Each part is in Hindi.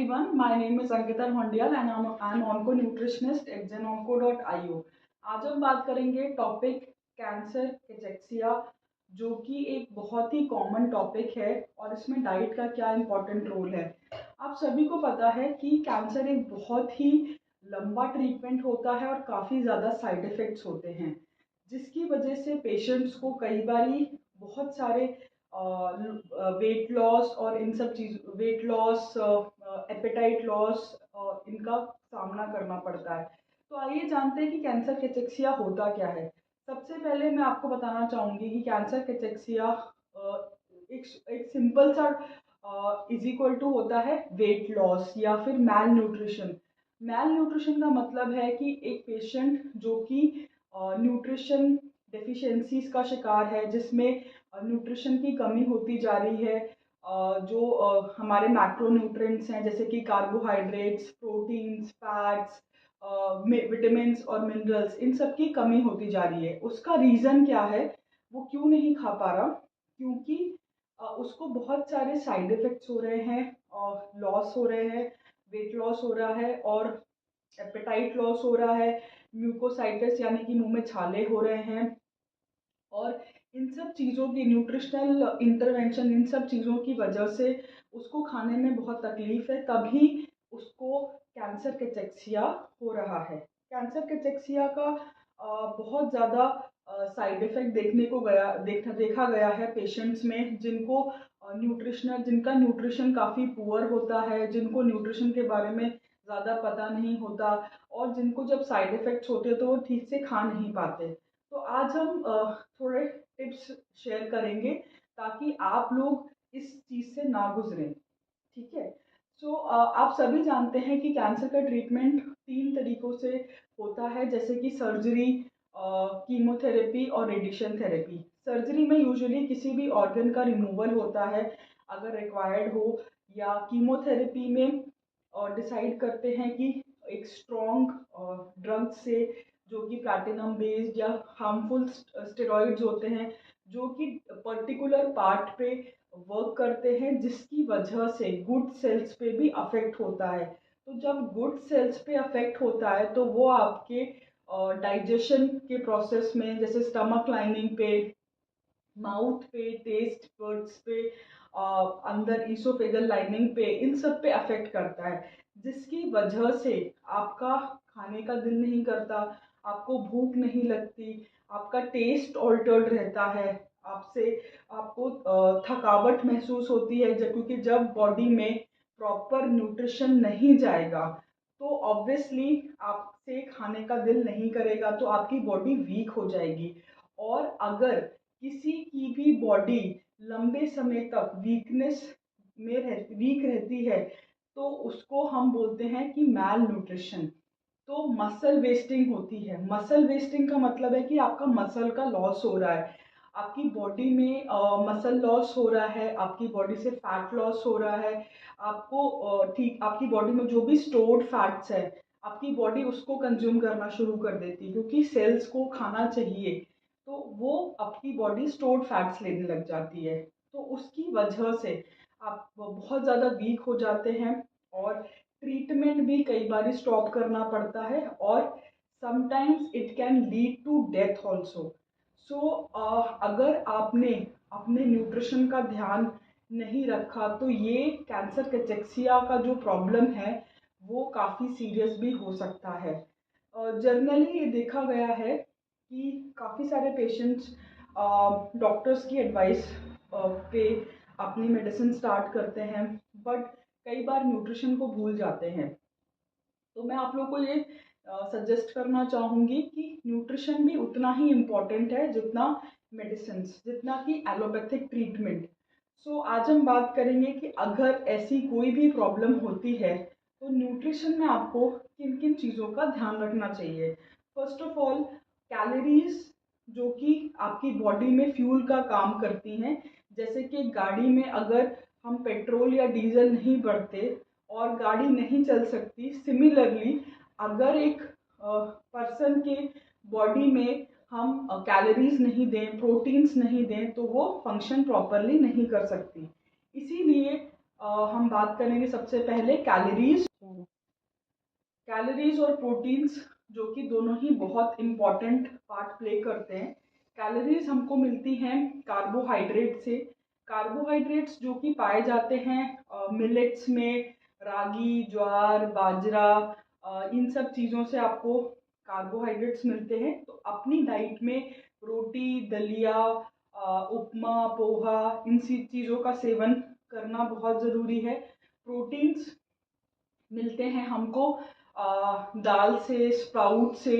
everyone, my name is Ankita Hondial and I'm onco nutritionist at genonco.io। आज हम बात करेंगे टॉपिक कैंसर कैचेक्सिया, जो कि एक बहुत ही कॉमन टॉपिक है और इसमें डाइट का क्या इम्पोर्टेंट रोल है। आप सभी को पता है कि कैंसर एक बहुत ही लंबा ट्रीटमेंट होता है और काफ़ी ज़्यादा साइड इफ़ेक्ट्स होते हैं, जिसकी वजह से पेशेंट्स को कई बारी बहुत सारे वेट लॉस और इन सब चीज़ वेट लॉस, एपेटाइट लॉस इनका सामना करना पड़ता है। तो आइए जानते हैं कि कैंसर कैचेक्सिया होता क्या है। सबसे पहले मैं आपको बताना चाहूँगी कि कैंसर कैचेक्सिया एक सिंपल सा इज इक्वल टू होता है वेट लॉस या फिर मैल न्यूट्रिशन। मैल न्यूट्रिशन का मतलब है कि एक पेशेंट जो कि न्यूट्रिशन डेफिशिएंसीज का शिकार है, जिसमें न्यूट्रिशन की कमी होती जा रही है। जो हमारे मैक्रोन्यूट्रिएंट्स हैं जैसे कि कार्बोहाइड्रेट्स, प्रोटीन्स, फैट्स, विटामिन्स और मिनरल्स, इन सब की कमी होती जा रही है। उसका रीज़न क्या है, वो क्यों नहीं खा पा रहा? क्योंकि उसको बहुत सारे साइड इफ़ेक्ट्स हो रहे हैं, लॉस हो रहे हैं, वेट लॉस हो रहा है और एपेटाइट लॉस हो रहा है, म्यूकोसाइटिस यानी कि मुंह में छाले हो रहे हैं। और इन सब चीज़ों की न्यूट्रिशनल इंटरवेंशन, इन सब चीज़ों की वजह से उसको खाने में बहुत तकलीफ़ है, तभी उसको कैंसर कैचेक्सिया हो रहा है। कैंसर कैचेक्सिया का बहुत ज़्यादा साइड इफ़ेक्ट देखा गया है पेशेंट्स में, जिनका न्यूट्रिशन काफ़ी पुअर होता है, जिनको न्यूट्रिशन के बारे में ज़्यादा पता नहीं होता और जिनको जब साइड इफ़ेक्ट्स होते हैं तो वो ठीक से खा नहीं पाते। तो आज हम थोड़े टिप्स शेयर करेंगे ताकि आप लोग इस चीज़ से ना गुजरें। ठीक है। सो आप सभी जानते हैं कि कैंसर का ट्रीटमेंट 3 तरीकों से होता है, जैसे कि सर्जरी, कीमोथेरेपी और रेडिएशन थेरेपी। सर्जरी में यूजुअली किसी भी ऑर्गन का रिमूवल होता है अगर रिक्वायर्ड हो, या कीमोथेरेपी में डिसाइड करते हैं कि एक स्ट्रॉन्ग ड्रग से, जो कि प्लैटिनम बेस्ड या हार्मफुल स्टेरॉइड्स होते हैं, जो कि पर्टिकुलर पार्ट पे वर्क करते हैं, जिसकी वजह से गुड सेल्स पे भी अफेक्ट होता है। तो जब गुड सेल्स पे अफेक्ट होता है तो वो आपके डाइजेशन के प्रोसेस में, जैसे स्टमक लाइनिंग पे, माउथ पे, टेस्ट बड्स पे, अंदर ईसोफेगल लाइनिंग पे, इन सब पे अफेक्ट करता है, जिसकी वजह से आपका खाने का दिल नहीं करता, आपको भूख नहीं लगती, आपका टेस्ट ऑल्टर्ड रहता है, आपको थकावट महसूस होती है, क्योंकि जब बॉडी में प्रॉपर न्यूट्रिशन नहीं जाएगा तो ऑब्वियसली आपसे खाने का दिल नहीं करेगा, तो आपकी बॉडी वीक हो जाएगी। और अगर किसी की भी बॉडी लंबे समय तक वीक रहती है तो उसको हम बोलते हैं कि मैल न्यूट्रिशन। तो मसल वेस्टिंग होती है। मसल वेस्टिंग का मतलब है कि आपका मसल का लॉस हो रहा है, आपकी बॉडी में मसल लॉस हो रहा है, आपकी बॉडी से फैट लॉस हो रहा है। आपकी बॉडी में जो भी स्टोर्ड फैट्स है, आपकी बॉडी उसको कंज्यूम करना शुरू कर देती है, क्योंकि सेल्स को खाना चाहिए, तो वो आपकी बॉडी स्टोर्ड फैट्स लेने लग जाती है। तो उसकी वजह से आप बहुत ज़्यादा वीक हो जाते हैं और ट्रीटमेंट भी कई बार स्टॉप करना पड़ता है और sometimes it can lead to death also. So अगर आपने अपने न्यूट्रिशन का ध्यान नहीं रखा तो ये कैंसर कैचेक्सिया का जो प्रॉब्लम है वो काफ़ी सीरियस भी हो सकता है। जनरली ये देखा गया है कि काफ़ी सारे पेशेंट्स डॉक्टर्स की एडवाइस पे अपनी मेडिसिन स्टार्ट करते हैं, बट कई बार न्यूट्रिशन को भूल जाते हैं। तो मैं आप लोग को ये सजेस्ट करना चाहूँगी कि न्यूट्रिशन भी उतना ही इम्पॉर्टेंट है जितना मेडिसिन, जितना कि एलोपैथिक ट्रीटमेंट। सो आज हम बात करेंगे कि अगर ऐसी कोई भी प्रॉब्लम होती है तो न्यूट्रिशन में आपको किन किन चीज़ों का ध्यान रखना चाहिए। फर्स्ट ऑफ ऑल, कैलोरीज, जो कि आपकी बॉडी में फ्यूल का काम करती हैं। जैसे कि गाड़ी में अगर हम पेट्रोल या डीजल नहीं भरते और गाड़ी नहीं चल सकती, सिमिलरली अगर एक पर्सन के बॉडी में हम कैलोरीज नहीं दें, प्रोटीन्स नहीं दें, तो वो फंक्शन प्रॉपरली नहीं कर सकती। इसीलिए हम बात करेंगे सबसे पहले कैलोरीज और प्रोटीन्स, जो कि दोनों ही बहुत इम्पॉर्टेंट पार्ट प्ले करते हैं। कैलोरीज हमको मिलती हैं कार्बोहाइड्रेट से। कार्बोहाइड्रेट्स जो कि पाए जाते हैं मिलेट्स में, रागी, ज्वार, बाजरा, इन सब चीज़ों से आपको कार्बोहाइड्रेट्स मिलते हैं। तो अपनी डाइट में रोटी, दलिया, उपमा, पोहा, इन सी चीज़ों का सेवन करना बहुत ज़रूरी है। प्रोटीन्स मिलते हैं हमको दाल से, स्प्राउट से,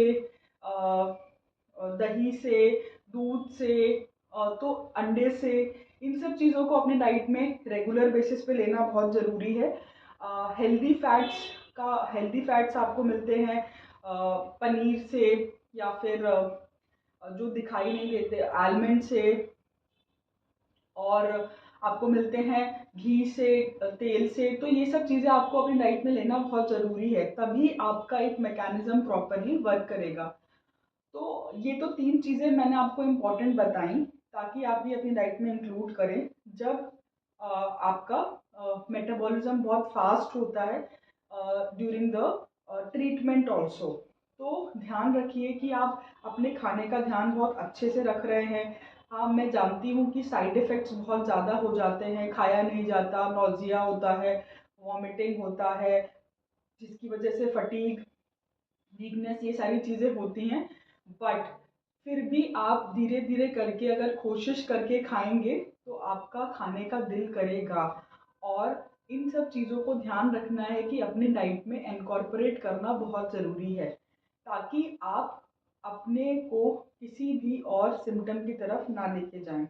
दही से, दूध से, तो अंडे से। इन सब चीज़ों को अपने डाइट में रेगुलर बेसिस पे लेना बहुत ज़रूरी है। हेल्दी फैट्स आपको मिलते हैं पनीर से, या फिर जो दिखाई नहीं देते आलमंड से, और आपको मिलते हैं घी से, तेल से। तो ये सब चीज़ें आपको अपनी डाइट में लेना बहुत ज़रूरी है, तभी आपका एक मैकेनिज्म प्रॉपरली वर्क करेगा। तो ये तो 3 चीज़ें मैंने आपको इम्पोर्टेंट बताई, ताकि आप ये अपनी डाइट में इंक्लूड करें। जब आपका मेटाबॉलिज्म बहुत फास्ट होता है ड्यूरिंग द ट्रीटमेंट ऑल्सो, तो ध्यान रखिए कि आप अपने खाने का ध्यान बहुत अच्छे से रख रहे हैं। हाँ, मैं जानती हूँ कि साइड इफ़ेक्ट्स बहुत ज़्यादा हो जाते हैं, खाया नहीं जाता, नौजिया होता है, वॉमिटिंग होता है, जिसकी वजह से फटीग, वीकनेस, ये सारी चीज़ें होती हैं। बट फिर भी आप धीरे धीरे करके अगर कोशिश करके खाएंगे तो आपका खाने का दिल करेगा। और इन सब चीज़ों को ध्यान रखना है कि अपनी डाइट में इनकॉर्पोरेट करना बहुत ज़रूरी है, ताकि आप अपने को किसी भी और सिम्टम की तरफ ना लेके जाएं।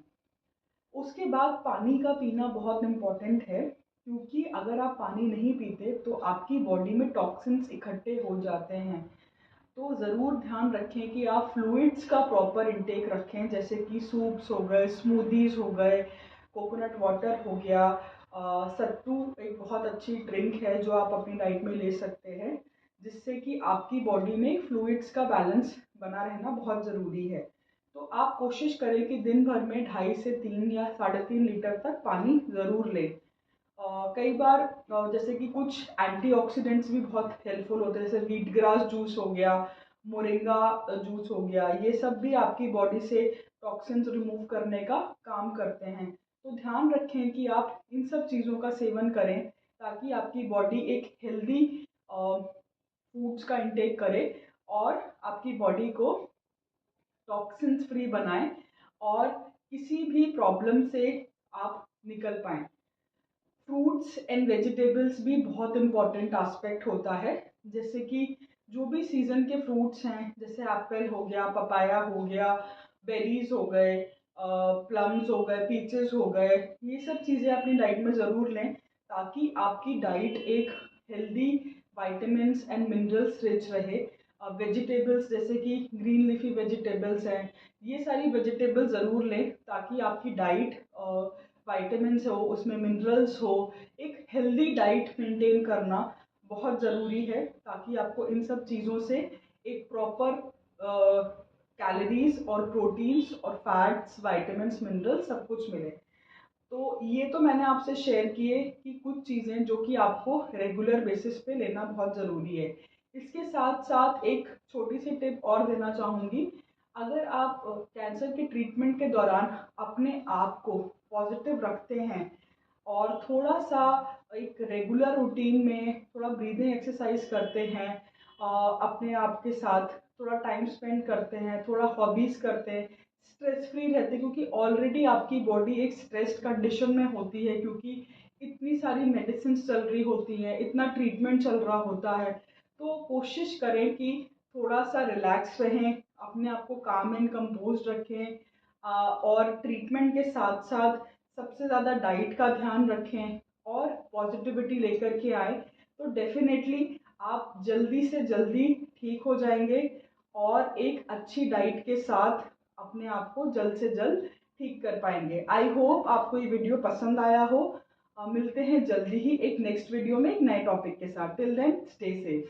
उसके बाद पानी का पीना बहुत इम्पॉर्टेंट है, क्योंकि अगर आप पानी नहीं पीते तो आपकी बॉडी में टॉक्सिन्स इकट्ठे हो जाते हैं। तो ज़रूर ध्यान रखें कि आप फ्लूइड्स का प्रॉपर इंटेक रखें, जैसे कि सूप्स हो गए, स्मूदीज़ हो गए, कोकोनट वाटर हो गया, सत्तू एक बहुत अच्छी ड्रिंक है जो आप अपनी डाइट में ले सकते हैं, जिससे कि आपकी बॉडी में फ्लूइड्स का बैलेंस बना रहना बहुत ज़रूरी है। तो आप कोशिश करें कि दिन भर में 2.5 से 3 या 3.5 लीटर तक पानी ज़रूर लें। कई बार जैसे कि कुछ एंटीऑक्सीडेंट्स भी बहुत हेल्पफुल होते हैं, जैसे वीट ग्रास जूस हो गया, मोरिंगा जूस हो गया, ये सब भी आपकी बॉडी से टॉक्सिन्स रिमूव करने का काम करते हैं। तो ध्यान रखें कि आप इन सब चीज़ों का सेवन करें, ताकि आपकी बॉडी एक हेल्दी फूड्स का इंटेक करे और आपकी बॉडी को टॉक्सिन्स फ्री बनाए, और किसी भी प्रॉब्लम से आप निकल पाएँ। फ्रूट्स एंड वेजिटेबल्स भी बहुत इम्पॉर्टेंट एस्पेक्ट होता है, जैसे कि जो भी सीज़न के फ्रूट्स हैं, जैसे एप्पल हो गया, पपाया हो गया, बेरीज हो गए, प्लम्स हो गए, पीचेस हो गए, ये सब चीज़ें अपनी डाइट में ज़रूर लें, ताकि आपकी डाइट एक healthy vitamins and minerals rich रहे। वेजिटेबल्स जैसे कि ग्रीन लीफी वेजिटेबल्स हैं, ये सारी वेजिटेबल्स ज़रूर लें, ताकि आपकी डाइट विटामिन्स हो, उसमें मिनरल्स हो। एक हेल्दी डाइट मेंटेन करना बहुत ज़रूरी है, ताकि आपको इन सब चीज़ों से एक प्रॉपर कैलोरीज और प्रोटीन्स और फैट्स, विटामिन्स, मिनरल्स सब कुछ मिले। तो ये तो मैंने आपसे शेयर किए कि कुछ चीज़ें जो कि आपको रेगुलर बेसिस पे लेना बहुत ज़रूरी है। इसके साथ साथ एक छोटी सी टिप और देना चाहूँगी। अगर आप कैंसर के ट्रीटमेंट के दौरान अपने आप को पॉजिटिव रखते हैं और थोड़ा सा एक रेगुलर रूटीन में थोड़ा ब्रीदिंग एक्सरसाइज करते हैं, अपने आप के साथ थोड़ा टाइम स्पेंड करते हैं, थोड़ा हॉबीज़ करते हैं, स्ट्रेस फ्री रहते हैं, क्योंकि ऑलरेडी आपकी बॉडी एक स्ट्रेस्ड कंडीशन में होती है, क्योंकि इतनी सारी मेडिसिन चल रही होती हैं, इतना ट्रीटमेंट चल रहा होता है। तो कोशिश करें कि थोड़ा सा रिलैक्स रहें, अपने आप को काम एंड कंपोज रखें, और ट्रीटमेंट के साथ साथ सबसे ज़्यादा डाइट का ध्यान रखें और पॉजिटिविटी लेकर के आए, तो डेफिनेटली आप जल्दी से जल्दी ठीक हो जाएंगे, और एक अच्छी डाइट के साथ अपने आप को जल्द से जल्द ठीक कर पाएंगे। आई होप आपको ये वीडियो पसंद आया हो। मिलते हैं जल्दी ही एक नेक्स्ट वीडियो में एक नए टॉपिक के साथ। Till then stay safe.